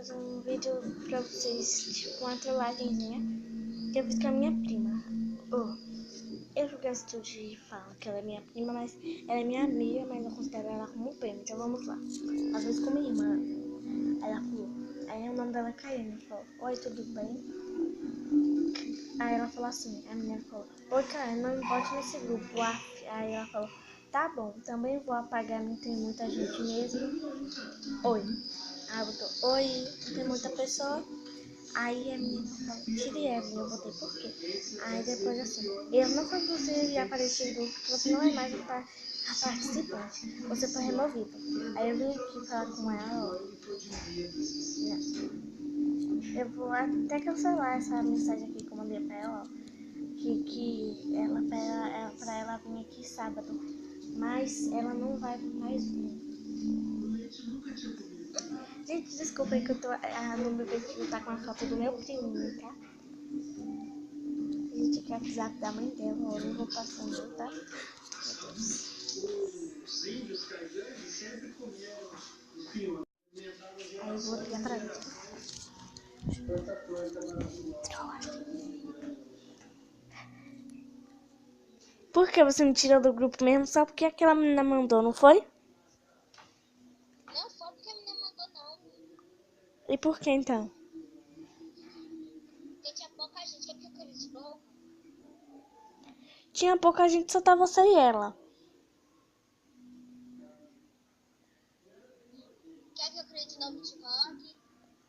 fazer um vídeo pra vocês, tipo uma trollagenzinha que eu fiz com a minha prima. Eu gosto de falar que ela é minha prima, mas ela é minha amiga, mas eu considero ela como prima, então vamos lá. Às vezes como irmã. Aí ela falou, aí o nome dela é Karine, falou, oi, tudo bem? Aí ela falou assim, a menina falou, oi Karine, não me bote nesse grupo, Aí ela falou, tá bom, também vou apagar, não tem muita gente mesmo. Oi. Aí botou, oi, não tem muita pessoa. Aí a menina falou, tire Evelyn, eu botei por quê? Aí depois assim, eu não foi você aparecer no grupo, porque você não é mais a participante, você foi removido. Aí eu vim aqui falar com ela, ó. Eu vou até cancelar essa mensagem aqui que eu mandei pra ela, ó. Que ela pra ela vir aqui sábado, mas ela não vai mais vir. Gente, desculpa aí que eu tô no meu perfil tá com a foto do meu priminho, tá? Gente, aqui é o WhatsApp da mãe dela, ó, eu não vou passando, tá? Meu Deus. Aí eu vou ligar pra ela. Por que você me tirou do grupo mesmo? Só porque aquela menina mandou, não foi? Não, só porque a menina mandou não. E por que então? Porque tinha pouca gente, que é porque eu queria de novo. Tinha pouca gente, só tava você e ela. Quer que eu crie de novo no TikTok?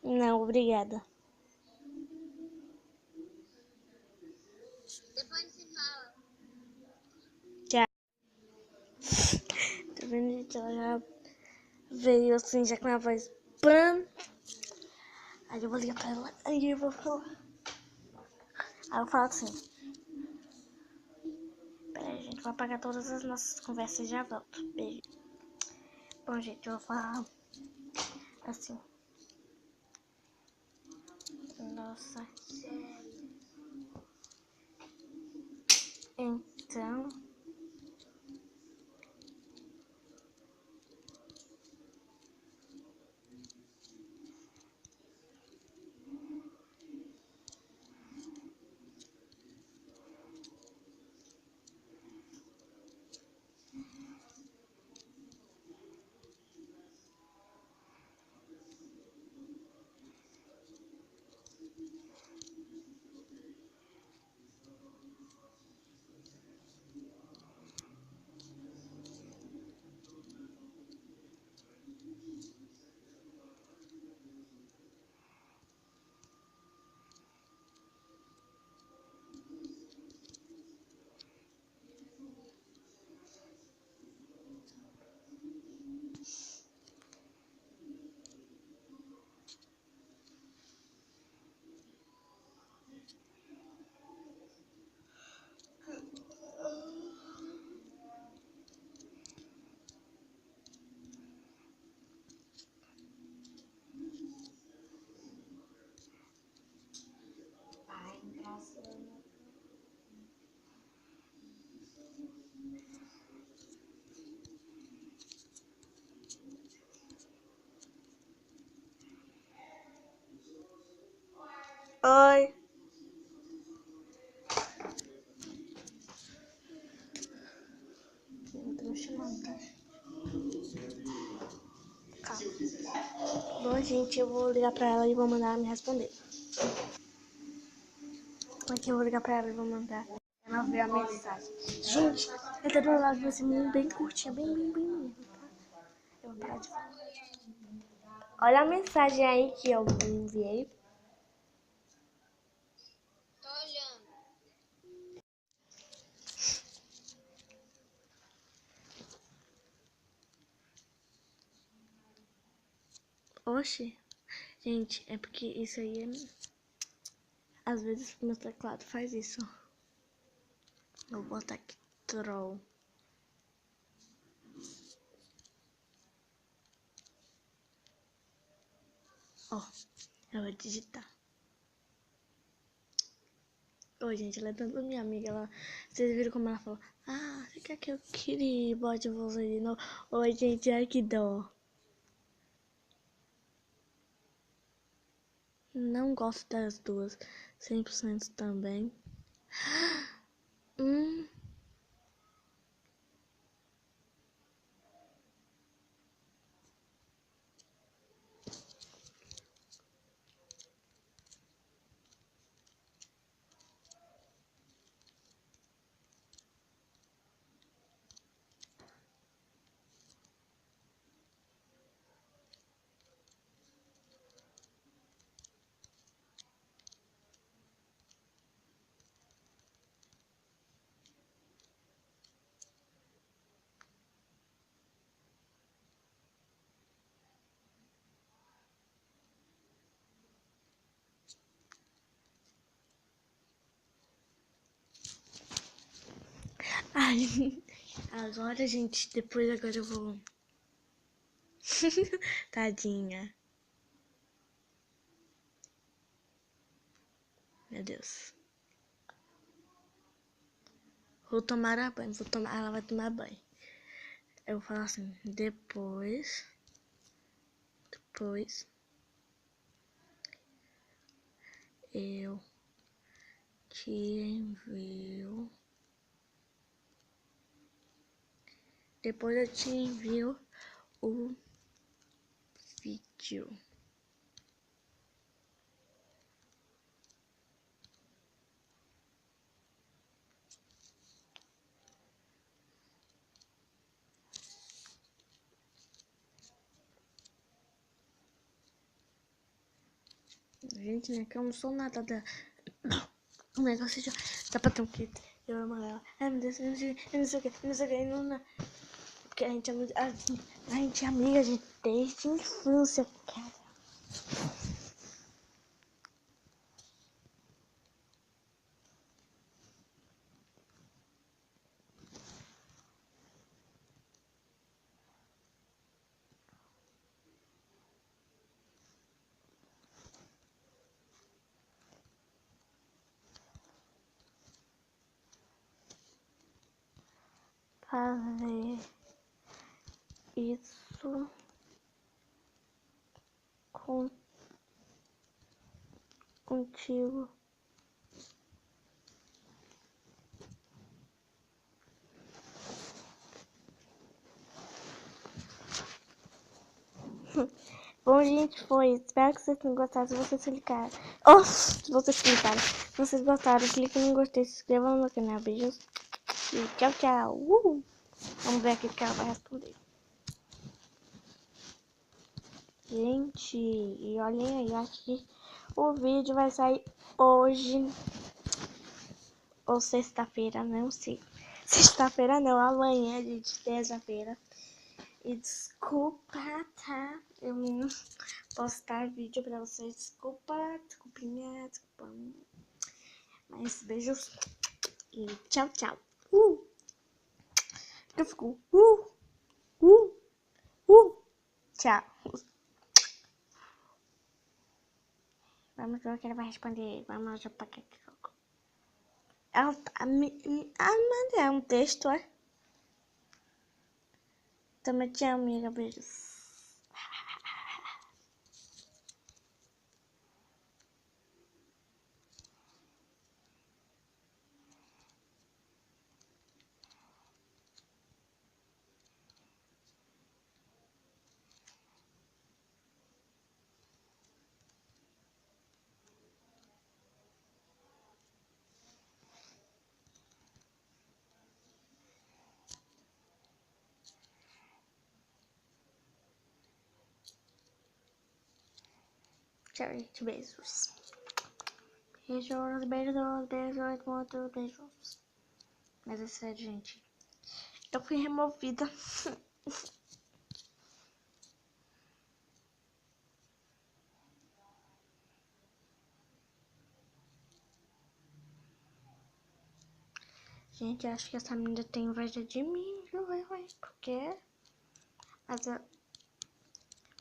Não, obrigada. Depois se fala. Tchau. Tá vendo, gente? Ela já veio assim, já com a voz pan. Aí eu vou ligar pra ela, aí eu vou falar. Aí eu falo assim. Pera aí, gente, vou apagar todas as nossas conversas e já volto. Beijo. Bom, gente, eu vou falar assim. Nossa. Então... Oi. Eu tô me chamando, tá? Calma. Bom, gente, eu vou ligar pra ela e vou mandar ela me responder. Aqui eu vou ligar pra ela e vou mandar ela ver a mensagem. Gente, eu tô do lado de você bem curtinha, bem mesmo, tá? Eu vou parar de falar. Olha a mensagem aí que eu enviei. Tô olhando. Oxi. Gente, é porque isso aí é... Às vezes meu teclado faz isso. Eu vou botar aqui troll. Ó, eu vou digitar. Oi, gente, ela é tanto minha amiga. Vocês viram como ela falou? Ah, você quer que eu queria bote você de novo? Oi, gente, ai que dó. Não gosto das duas. 100% também. Ai, agora, gente, agora eu vou... Tadinha. Meu Deus. Vou tomar banho, ela vai tomar banho. Eu vou falar assim, depois eu te envio. Depois eu te envio o vídeo. Gente, né, que eu não sou nada da... O negócio já dá pra ter um kit. Eu amo ela. Ai, meu Deus, eu não sei o que, não. Porque a gente é muito... A gente é amiga, gente, desde a infância, cara. Fazer isso contigo. Bom, gente, foi. Espero que vocês tenham gostado. Se vocês clicaram. Oh, se vocês clicaram. Se vocês gostaram, clique no gostei, se inscreva no meu canal. Beijos. E tchau, tchau. Vamos ver aqui o que ela vai responder. Gente, e olhem aí, acho que o vídeo vai sair hoje. Ou sexta-feira, não sei. Sexta-feira não, amanhã, gente, terça-feira. E desculpa, tá? Eu não postar vídeo pra vocês. Desculpinha, desculpa. Mas beijos e tchau, tchau. Eu fico, tchau. Vamos ver o que ele vai responder. Vamos ver pra que ela tá mandei um texto, é? Também te amo, amiga. Beijos. Tchau, gente. Beijos. Beijos, beijos. Mas é sério, gente. Eu fui removida. Gente, acho que essa menina tem inveja de mim, viu? Porque...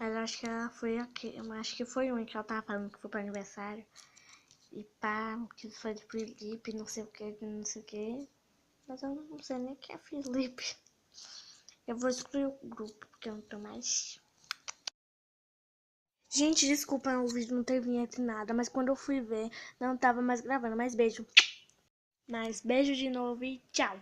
Mas acho que ela foi aqui. Eu acho que foi um que ela tava falando que foi pro aniversário. E pá, que foi de Felipe, não sei o que, não sei o que. Mas eu não sei nem quem é Felipe. Eu vou excluir o grupo, porque eu não tô mais. Gente, desculpa o vídeo não ter vinheta e nada, mas quando eu fui ver, não tava mais gravando. Mais beijo. Mais beijo de novo e tchau.